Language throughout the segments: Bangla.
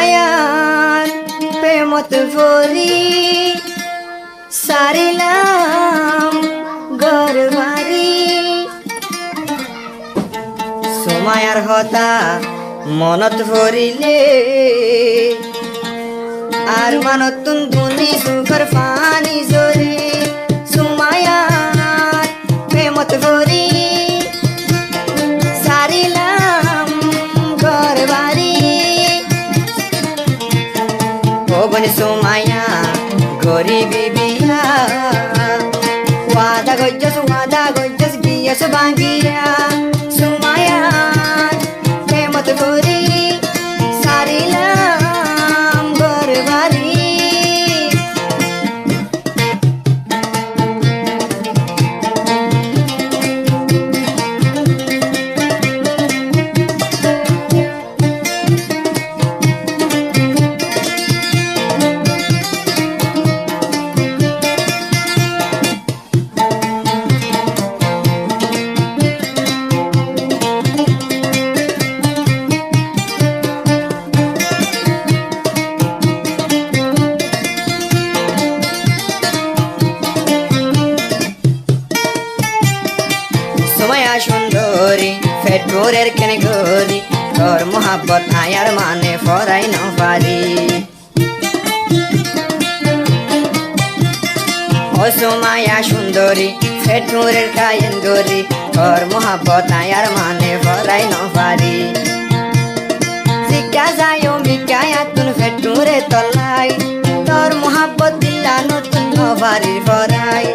সুমায়ার প্রেমত ভরি সারিলাম ঘর বাড়ি সুমায়ার হতা মনত ভরিলে আর মানতুন দুনি সুখর পানি জরে সুমায়ার প্রেমত ভরি সারিলাম ঘর বাড়ি ভবন সুমায়া গরিবি বিয়া ওয়াদা গজ্জস গিয়াস বাঙ্গিয়া সুমায়ার প্রেমত ভরি সারিলাম ঘর বাড়ি সুমায়া সুন্দরী ফেটপুরের কেনে গরি তোর মোহাব্বত আয়ার মানে ফরাই ন পারি ও সুমায়া সুন্দরী ফেটপুরের কায়েন গরি তোর মোহাব্বত আয়ার মানে ফরাই ন পারি শিকা যায় মিকায়া তুন ফেটপুরে তলাই তোর মোহাব্বত দিলা নতুন নভারির ফরাই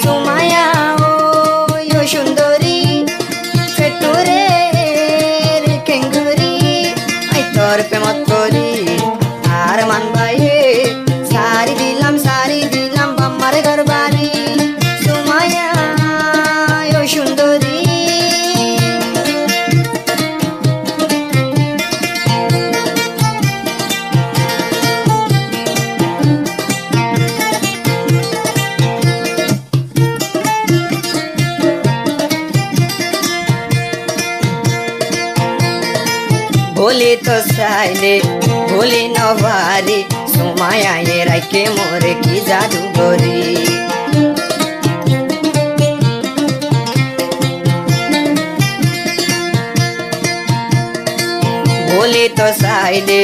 সুমায়া ও সুন্দরী ফেটুরের কেঙ্গুরি আই তোর প্রেমত করি আর মানবাইয়ে সারি দিলাম বাম্মার ঘর বাড়ি সুমায়া ও সুন্দরী ভুলি তো চাইলে ভুলি নভারি সুমায়া এ রাইকে মোরে কি জাদু করি ভুলি তো চাইলে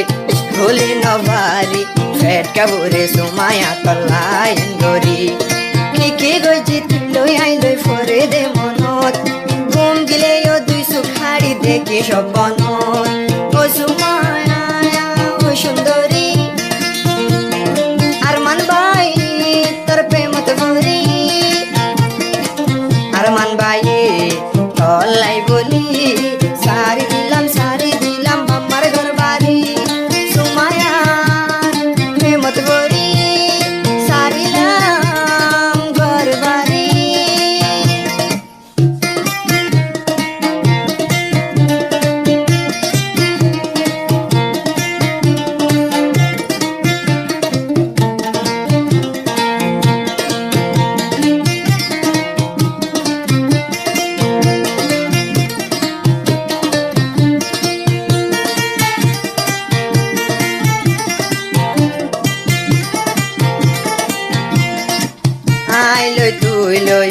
ভুলি নভারি ফেট কাবুরে সুমায়া তলাই গরি কি গজি তুই আইলৈ ফরে দে মনত ঘুম গিলে ও দুই সুখাড়ি দেখি সব বনত ও সুমায়া ও সুন্দরী আর মানবাই তোর প্রেমত ভরি আর মানবাই তলাই বলি সারি দিলাম বাম্মার ঘর বাড়ি সুমায়া প্রেমত ভরি সারিলাম ঘর বাড়ি আইলৈ তুই লৈ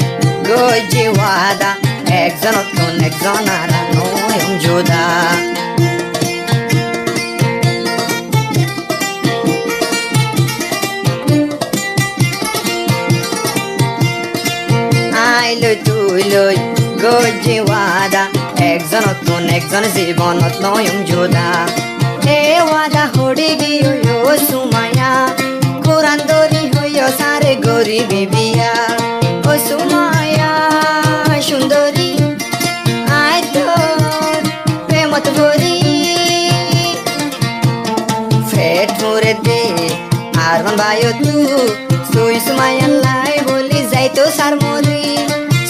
গজি ওয়াদা একজনত কোন একজন আর নয়ন জোদা আইলৈ তুই লৈ গজি ওয়াদা একজনত কোন একজন জীবনত নয়ন জোদা এ ওয়াদা হড়ি গিয়ে সুমায়া কোরআন দরি হইয় সারে গরিবি বিয়া ও সুমায়া সুন্দরী আয় তোর প্রেমত ভরি ফেট মুরে দে আর বায়ো তুই সুমায়া লাই বলি যাই তো সার মরি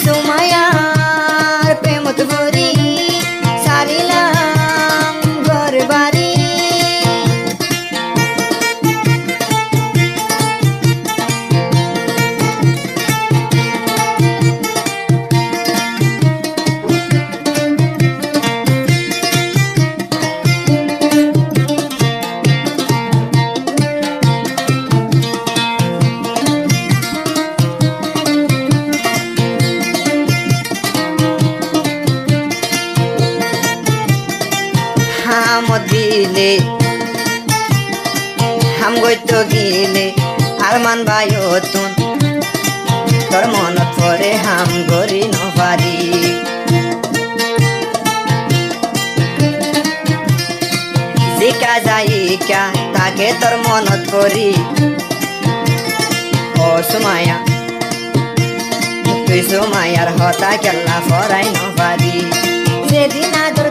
সুমায়ার প্রেমত ভরি সারিলাম ঘর বাড়ি হাম দিলে হাম গইতো গিলে আর মান বায়তুন তোর মনত পরে হাম গরি নপারি জিকা যাইকা তাকে তোর মনত করি ও সুমায়া তুই সুমায়ার হতা কেল্লা ফরাই নপারি যেদিন আদর